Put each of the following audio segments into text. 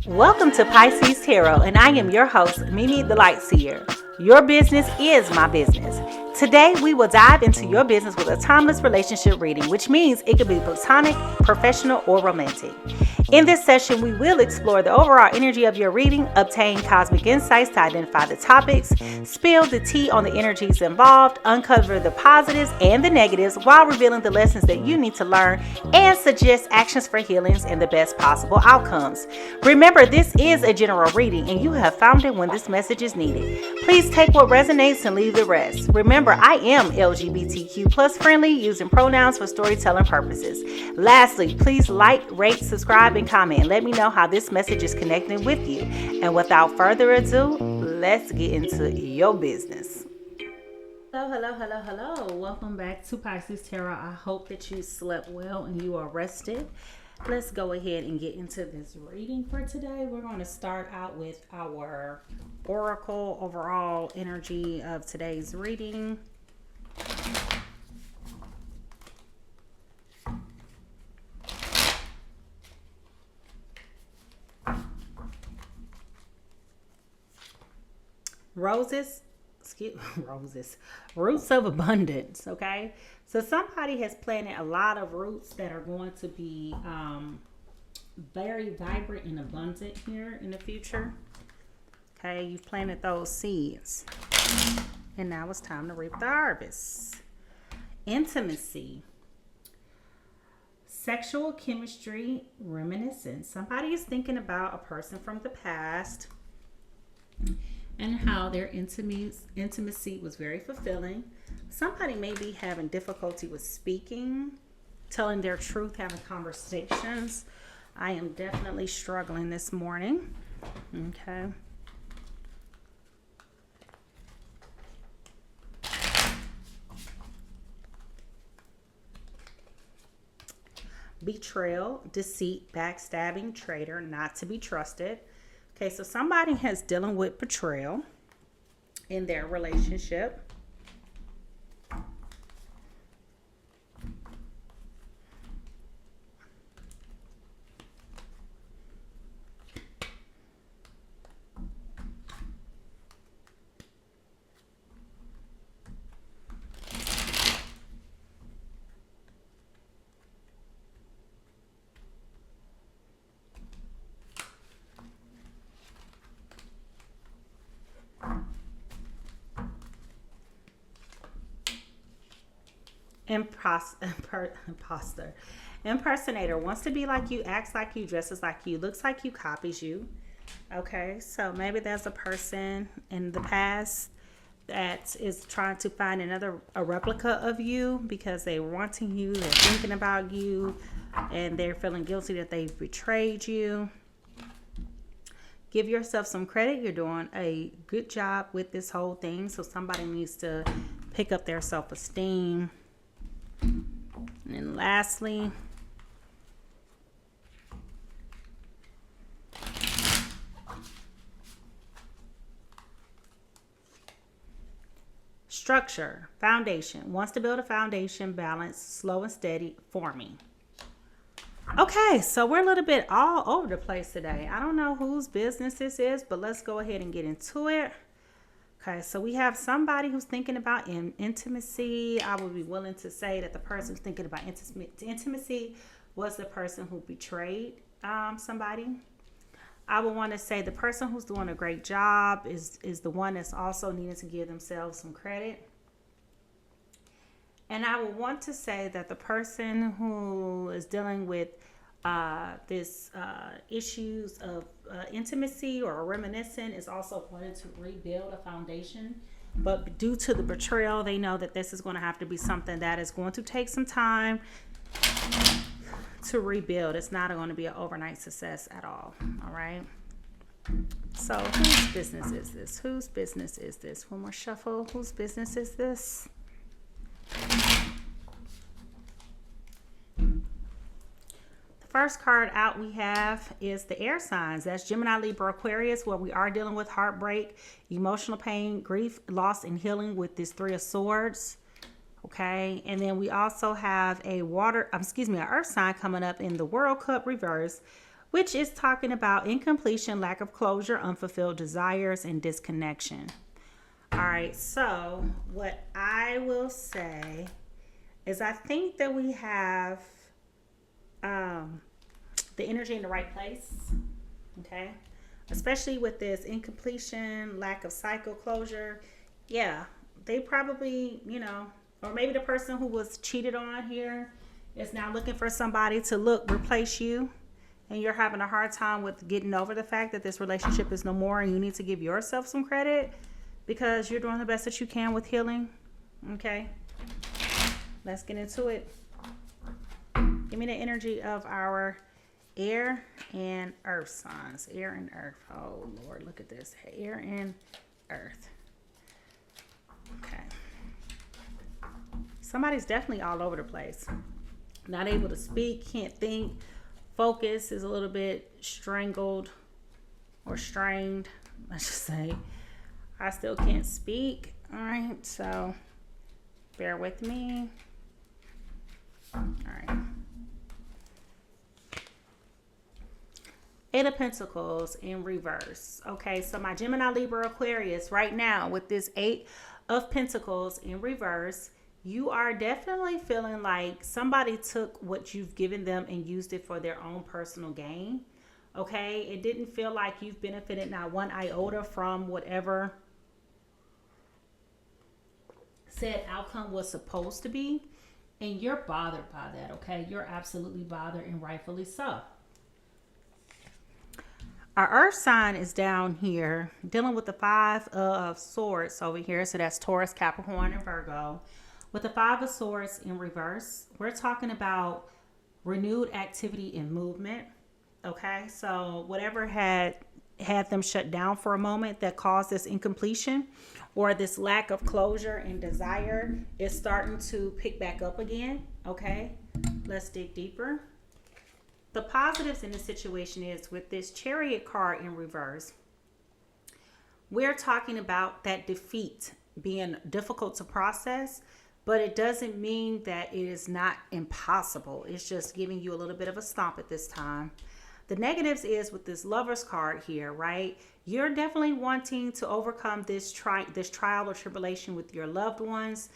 Welcome to Pisces Tarot, and I am your host, MiMi the Lightseer. Your business is my business. Today, we will dive into your business with a timeless relationship reading, which means it could be platonic, professional, or romantic. In this session, we will explore the overall energy of your reading, obtain cosmic insights to identify the topics, spill the tea on the energies involved, uncover the positives and the negatives while revealing the lessons that you need to learn, and suggest actions for healings and the best possible outcomes. Remember, this is a general reading, and you have found it when this message is needed. Please take what resonates and leave the rest. Remember, I am LGBTQ plus friendly, using pronouns for storytelling purposes. Lastly, please like, rate, subscribe, and comment. Let me know how this message is connecting with you. And without further ado, let's get into your business. Hello. Welcome back to Pisces Tarot. I hope that you slept well and you are rested. Let's go ahead and get into this reading for today. We're going to start out with our oracle overall energy of today's reading. Roots of abundance. Okay, so somebody has planted a lot of roots that are going to be very vibrant and abundant here in the future. Okay, you've planted those seeds, and now it's time to reap the harvest. Intimacy, sexual chemistry, reminiscence. Somebody is thinking about a person from the past and how their intimacy was very fulfilling. Somebody may be having difficulty with speaking, telling their truth, having conversations. I am definitely struggling this morning. Okay. Betrayal, deceit, backstabbing, traitor, not to be trusted. Okay, so somebody is dealing with betrayal in their relationship. Impersonator wants to be like you, acts like you, dresses like you, looks like you, copies you. Okay, so maybe there's a person in the past that is trying to find a replica of you because they're wanting you, they're thinking about you, and they're feeling guilty that they've betrayed you. Give yourself some credit. You're doing a good job with this whole thing, so somebody needs to pick up their self-esteem. And lastly, structure, foundation. Wants to build a foundation, balance, slow and steady, forming. Okay, so we're a little bit all over the place today. I don't know whose business this is, but let's go ahead and get into it. Okay, so we have somebody who's thinking about intimacy. I would be willing to say that the person who's thinking about intimacy was the person who betrayed somebody. I would want to say the person who's doing a great job is the one that's also needing to give themselves some credit. And I would want to say that the person who is dealing with this issues of intimacy or reminiscent is also wanting to rebuild a foundation. But due to the betrayal, they know that this is going to have to be something that is going to take some time to rebuild. It's not going to be an overnight success at all. All right. So whose business is this? Whose business is this? One more shuffle. Whose business is this? First card out we have is the air signs. That's Gemini, Libra, Aquarius, where we are dealing with heartbreak, emotional pain, grief, loss, and healing with this Three of Swords. Okay, and then we also have a an earth sign coming up in the World Cup reverse which is talking about incompletion, lack of closure, unfulfilled desires, and disconnection. All right, so what I will say is I think that we have the energy in the right place, okay? Especially with this incompletion, lack of cycle closure. Yeah, they probably, or maybe the person who was cheated on here is now looking for somebody to replace you. And you're having a hard time with getting over the fact that this relationship is no more, and you need to give yourself some credit because you're doing the best that you can with healing. Okay, let's get into it. Give me the energy of our air and earth signs. Air and earth. Oh, Lord, look at this. Air and earth. Okay. Somebody's definitely all over the place. Not able to speak, can't think. Focus is a little bit strangled or strained, let's just say. I still can't speak. All right, so bear with me. All right. Eight of Pentacles in reverse. Okay, so my Gemini, Libra, Aquarius right now with this Eight of Pentacles in reverse, you are definitely feeling like somebody took what you've given them and used it for their own personal gain. Okay, it didn't feel like you've benefited not one iota from whatever said outcome was supposed to be. And you're bothered by that, okay? You're absolutely bothered, and rightfully so. Our earth sign is down here dealing with the Five of Swords over here. So that's Taurus, Capricorn, and Virgo. With the Five of Swords in reverse, we're talking about renewed activity and movement. Okay, so whatever had them shut down for a moment that caused this incompletion or this lack of closure and desire is starting to pick back up again. Okay, let's dig deeper. The positives in this situation is with this Chariot card in reverse, we're talking about that defeat being difficult to process, but it doesn't mean that it is not impossible. It's just giving you a little bit of a stomp at this time. The negatives is with this Lover's card here, right? You're definitely wanting to overcome this trial or tribulation with your loved ones,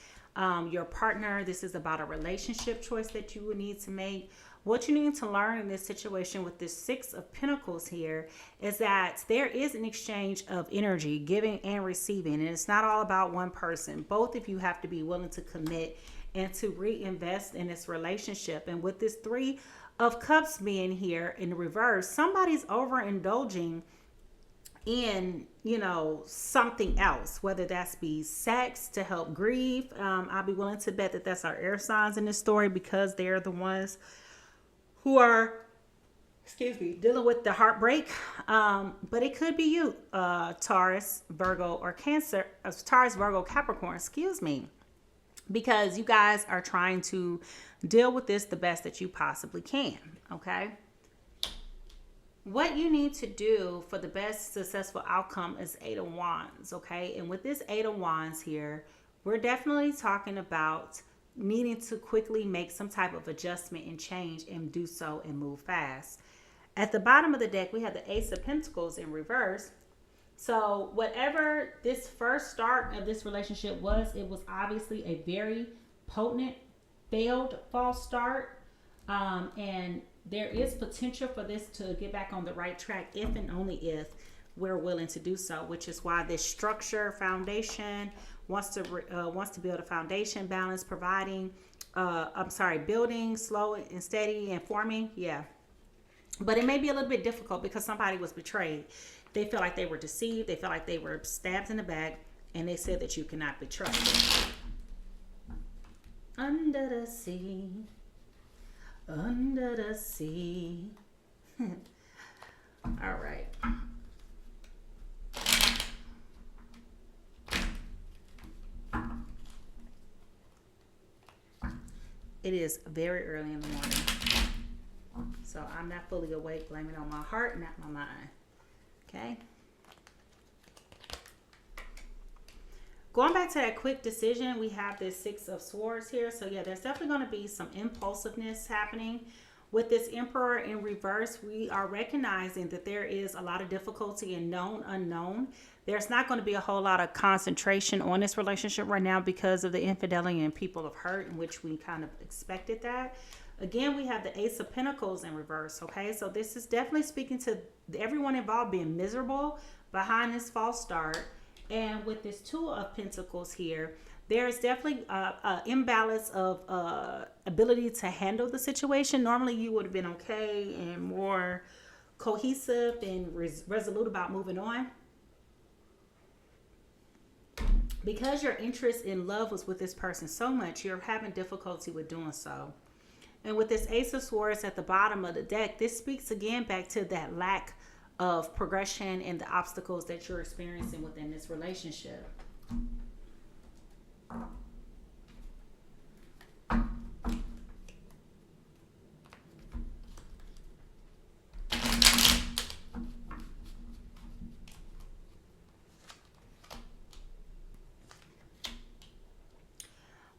your partner. This is about a relationship choice that you would need to make. What you need to learn in this situation with this Six of Pentacles here is that there is an exchange of energy, giving and receiving. And it's not all about one person. Both of you have to be willing to commit and to reinvest in this relationship. And with this Three of Cups being here in reverse, somebody's overindulging in, something else, whether that's be sex to help grieve. I'll be willing to bet that that's our air signs in this story because they're the ones who are, dealing with the heartbreak. But it could be you, Taurus, Virgo, or Cancer, Taurus, Virgo, Capricorn, because you guys are trying to deal with this the best that you possibly can, okay? What you need to do for the best successful outcome is Eight of Wands, okay? And with this Eight of Wands here, we're definitely talking about needing to quickly make some type of adjustment and change and do so and move fast. At the bottom of the deck, we have the Ace of Pentacles in reverse. So whatever this first start of this relationship was, it was obviously a very potent, failed false start. And there is potential for this to get back on the right track if and only if we're willing to do so, which is why this structure foundation wants to build a foundation, balance, providing, building slow and steady and forming. Yeah. But it may be a little bit difficult because somebody was betrayed. They feel like they were deceived. They feel like they were stabbed in the back, and they said that you cannot be trusted. Under the sea, under the sea. All right. It is very early in the morning, so I'm not fully awake. Blame it on my heart, not my mind. Okay. Going back to that quick decision, we have this Six of Swords here. So yeah, there's definitely going to be some impulsiveness happening With this Emperor in reverse, we are recognizing that there is a lot of difficulty in known unknown. There's not going to be a whole lot of concentration on this relationship right now because of the infidelity and people of hurt, in which we kind of expected that. Again, we have the Ace of Pentacles in reverse, okay? So this is definitely speaking to everyone involved being miserable behind this false start. And with this Two of Pentacles here, there's definitely an imbalance of ability to handle the situation. Normally, you would have been okay and more cohesive and resolute about moving on. Because your interest in love was with this person so much, you're having difficulty with doing so. And with this Ace of Swords at the bottom of the deck, this speaks again back to that lack of progression and the obstacles that you're experiencing within this relationship.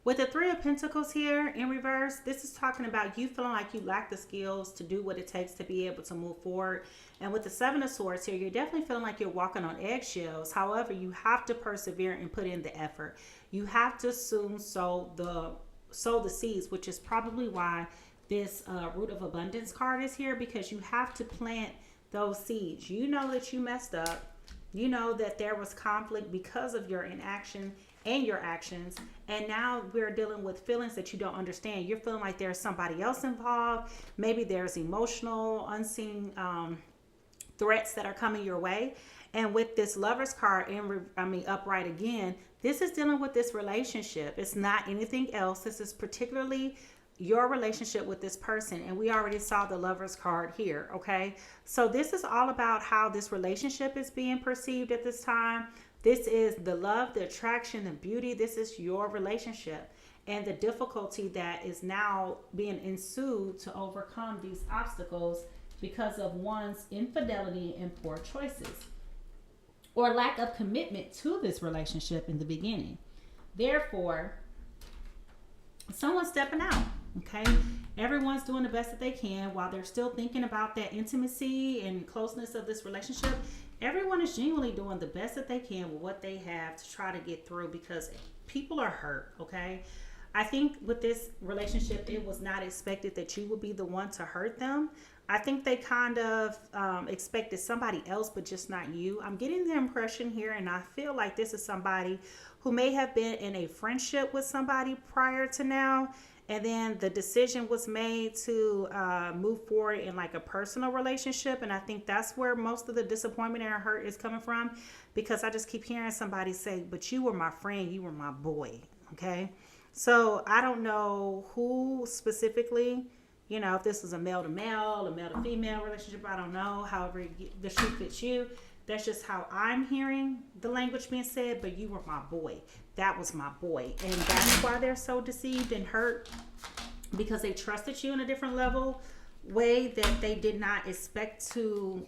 With the Three of Pentacles here in reverse, this is talking about you feeling like you lack the skills to do what it takes to be able to move forward. And with the Seven of Swords here, you're definitely feeling like you're walking on eggshells. However, you have to persevere and put in the effort. You have to soon sow the seeds, which is probably why this Root of Abundance card is here, because you have to plant those seeds. You know that you messed up. You know that there was conflict because of your inaction and your actions, and now we're dealing with feelings that you don't understand. You're feeling like there's somebody else involved. Maybe there's emotional unseen threats that are coming your way. And with this Lover's card upright again, this is dealing with this relationship. It's not anything else. This is particularly your relationship with this person, and we already saw the Lover's card here. Okay, so this is all about how this relationship is being perceived at this time. This is the love, the attraction, the beauty. This is your relationship, and the difficulty that is now being ensued to overcome these obstacles because of one's infidelity and poor choices or lack of commitment to this relationship in the beginning. Therefore, someone's stepping out. Okay, everyone's doing the best that they can while they're still thinking about that intimacy and closeness of this relationship. Everyone is genuinely doing the best that they can with what they have to try to get through, because people are hurt. Okay, I think with this relationship, it was not expected that you would be the one to hurt them. I think they kind of expected somebody else, but just not you. I'm getting the impression here, and I feel like this is somebody who may have been in a friendship with somebody prior to now, and then the decision was made to move forward in like a personal relationship. And I think that's where most of the disappointment and hurt is coming from, because I just keep hearing somebody say, but you were my friend, you were my boy. Okay, so I don't know who specifically, you know, if this was a male to male, a male to female relationship, I don't know. However the shoe fits you. That's just how I'm hearing the language being said, but you were my boy. That was my boy. And that's why they're so deceived and hurt, because they trusted you in a different way that they did not expect to.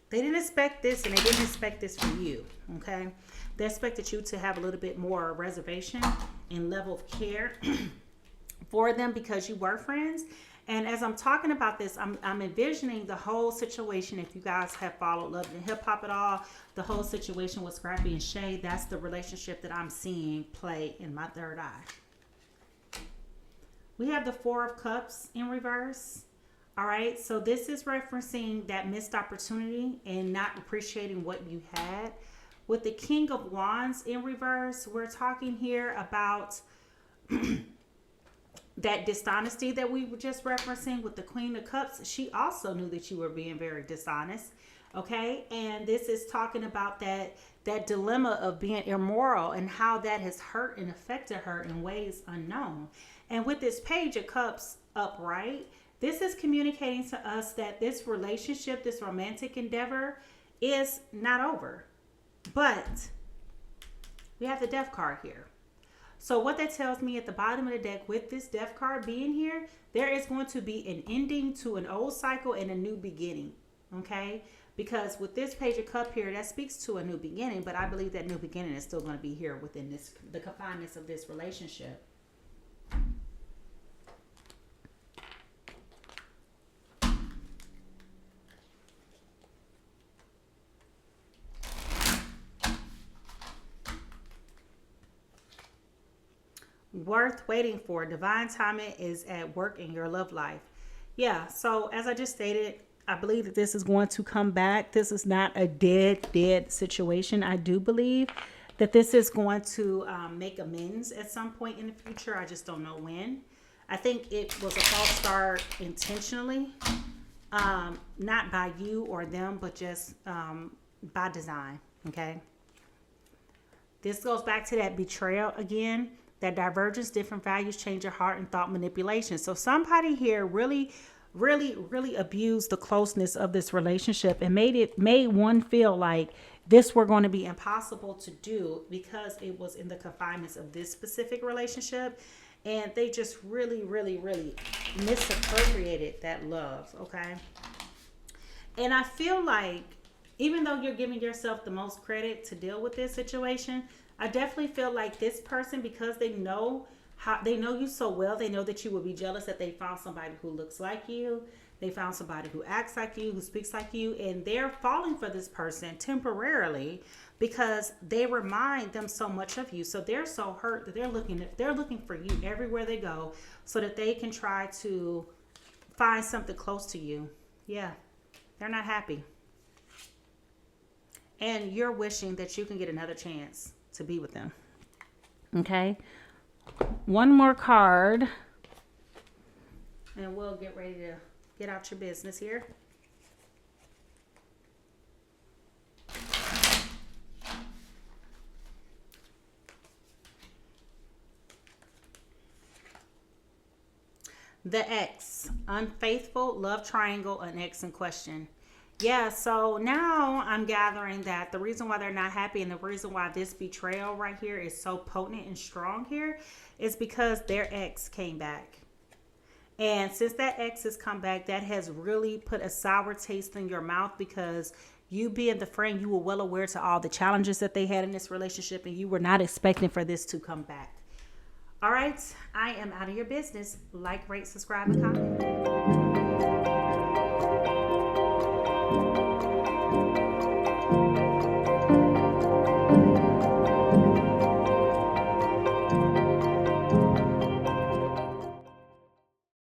They didn't expect this, and they didn't expect this from you. Okay, they expected you to have a little bit more reservation and level of care for them because you were friends. And as I'm talking about this, I'm envisioning the whole situation. If you guys have followed Love and Hip Hop at all, the whole situation with Scrappy and Shay, that's the relationship that I'm seeing play in my third eye. We have the Four of Cups in reverse. All right, so this is referencing that missed opportunity and not appreciating what you had. With the King of Wands in reverse, we're talking here about that dishonesty that we were just referencing. With the Queen of Cups, she also knew that you were being very dishonest. Okay, and this is talking about that dilemma of being immoral and how that has hurt and affected her in ways unknown. And with this Page of Cups upright, this is communicating to us that this relationship, this romantic endeavor, is not over. But we have the Death card here. So what that tells me at the bottom of the deck, with this Death card being here, there is going to be an ending to an old cycle and a new beginning. Okay? Because with this Page of Cup here, that speaks to a new beginning, but I believe that new beginning is still going to be here within the confinements of this relationship. worth waiting for. Divine timing is at work in your love life. Yeah, so as I just stated, I believe that this is going to come back. This is not a dead situation. I do believe that this is going to make amends at some point in the future. I just don't know when. I think it was a false start intentionally, not by you or them, but just by design. Okay. This goes back to that betrayal again. That divergence, different values, change your heart, and thought manipulation. So somebody here really abused the closeness of this relationship and made one feel like this were going to be impossible to do because it was in the confinements of this specific relationship. And they just really misappropriated that love. Okay. And I feel like even though you're giving yourself the most credit to deal with this situation, I definitely feel like this person, because they know you so well, they know that you will be jealous that they found somebody who looks like you, they found somebody who acts like you, who speaks like you, and they're falling for this person temporarily because they remind them so much of you. So they're so hurt that they're looking for you everywhere they go so that they can try to find something close to you. Yeah, they're not happy. And you're wishing that you can get another chance to be with them. Okay. One more card. And we'll get ready to get out your business here. The X. Unfaithful, love triangle, an X in question. Yeah, so now I'm gathering that the reason why they're not happy and the reason why this betrayal right here is so potent and strong here is because their ex came back. And since that ex has come back, that has really put a sour taste in your mouth because you being the friend, you were well aware to all the challenges that they had in this relationship and you were not expecting for this to come back. All right, I am out of your business. Like, rate, subscribe, and comment.